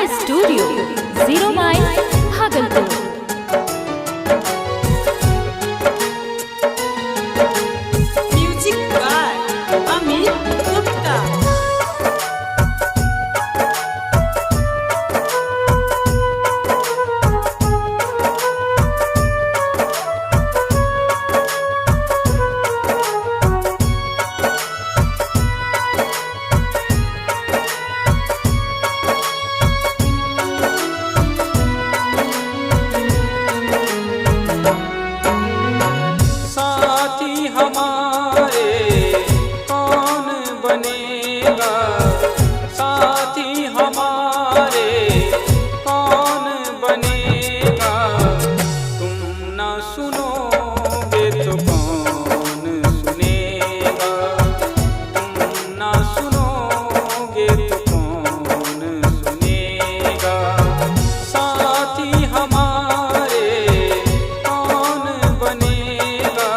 Studio, 0 mile, Bhagalpur. Music by Amit Gupta. साथी हमारे कौन बनेगा, साथी हमारे कौन बनेगा। तुम ना सुनोगे तो कौन सुनेगा, तुम ना सुनोगे तो कौन सुनेगा। साथी हमारे कौन बनेगा,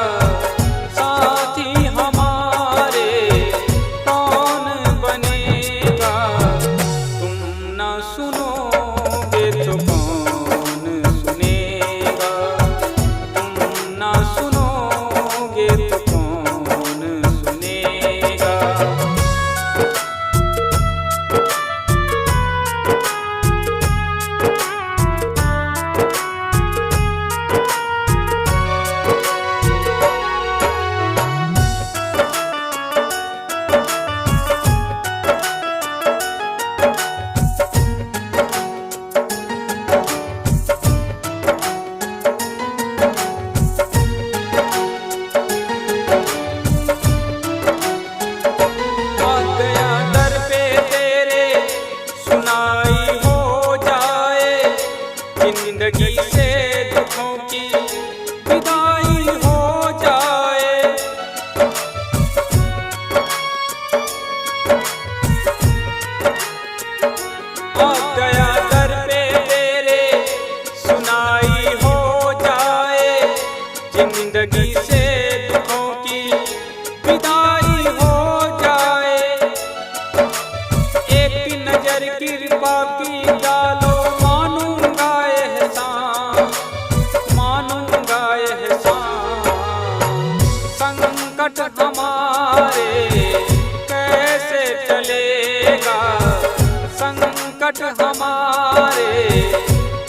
साथी हमारे कौन बनेगा। तुम ना सुनोगे तो कौन सुनेगा, तुम ना सुनोगे तो कौन सुनेगा। आ गया दर पे तेरे सुनाई हो जाए, जिंदगी से दुखों की विदाई हो जाए। आ गया दर पे तेरे सुनाई हो जाए, जिंदगी से दुखों की विदाई हो जाए। एक नजर कृपा की डालो, मानूंगा एहसान, मानूंगा एहसान। संकट हमारे कैसे टलेगा, संकट हमारे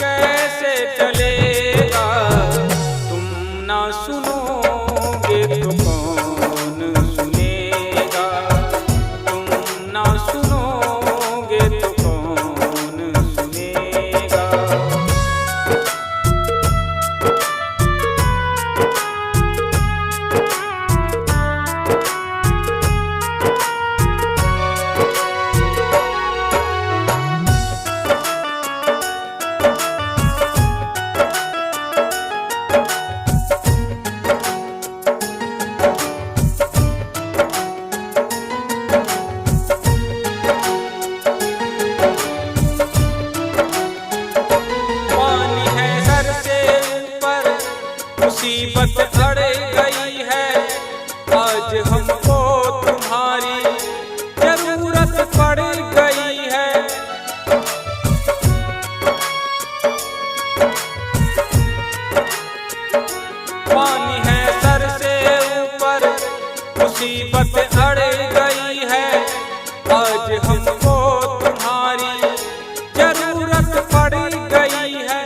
कैसे टलेगा। तुम ना सुनोगे तो कौन सुनेगा, तुम ना सुनोगे तो कौन सुनेगा। पानी है सर से ऊपर, मुसीबत अड़ गई है। आज हमको तुम्हारी जरूरत पड़ गई है। पानी है सर से ऊपर, मुसीबत अड़ गई है। आज हमको तुम्हारी जरूरत पड़ गई है।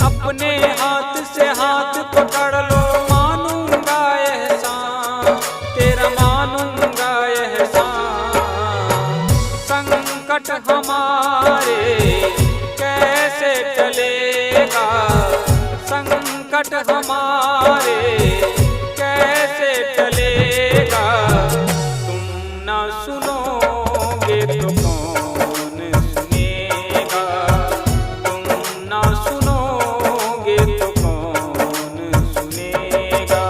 अपने हाथ से हाथ पकड़ लो, मानूंगा एहसान तेरा, मानूंगा एहसान। संकट हमारे कैसे टलेगा, संकट हमारे कैसे टलेगा। तुम ना सुनोगे तो कौन सुनेगा, तुम ना सुनोगे तो कौन सुनेगा।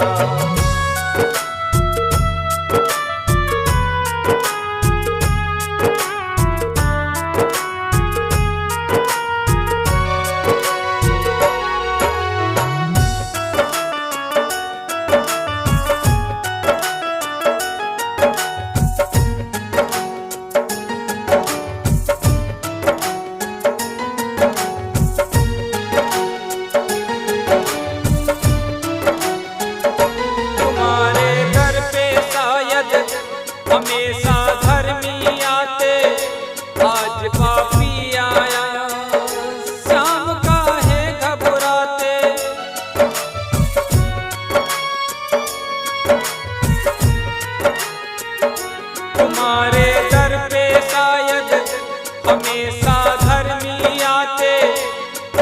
हमेशा धर्मी आते,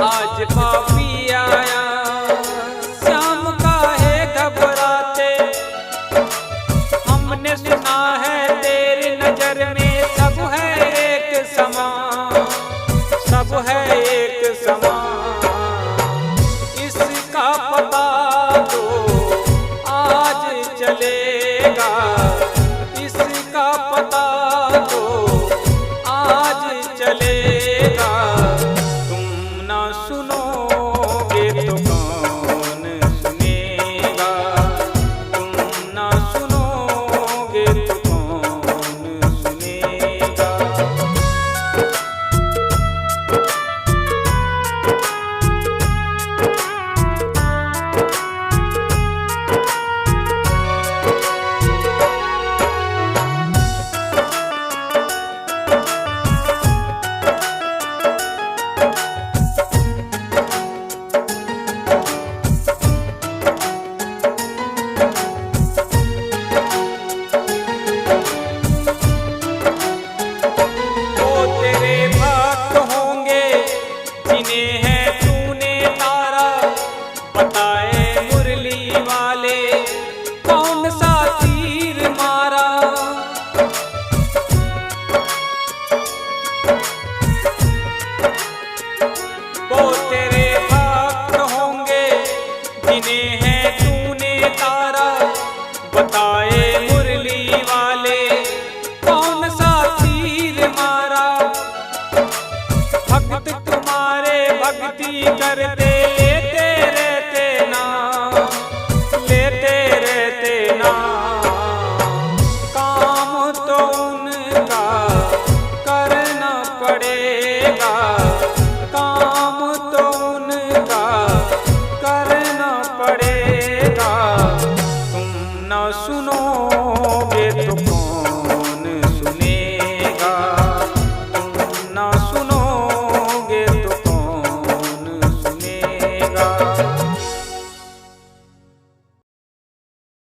आज पापी आया। श्याम काहे घबराते, हमने सुना है तेरी नजर में सब है एक समान, सब है एक समान। इसका पता तो आज चलेगा, इसका पता तो आज चलेगा। तुम ना सुनोगे तो कौन सुनेगा, तुम ना सुनोगे तो कौन सुनेगा। जिन्हें है तूने तारा, बताए मुरली वाले कौन सा तीर मारा। वो तेरे भक्त होंगे जिन्हें है तूने तारा, बताए मुरली वाले कौन सा तीर मारा। भक्त तुम्हारे भक्ति करते लेते रहते नाम, लेते रहते नाम। काम तो उनका करना पड़ेगा, काम तो उनका करना पड़ेगा। तुम न सुनोगे तो कौन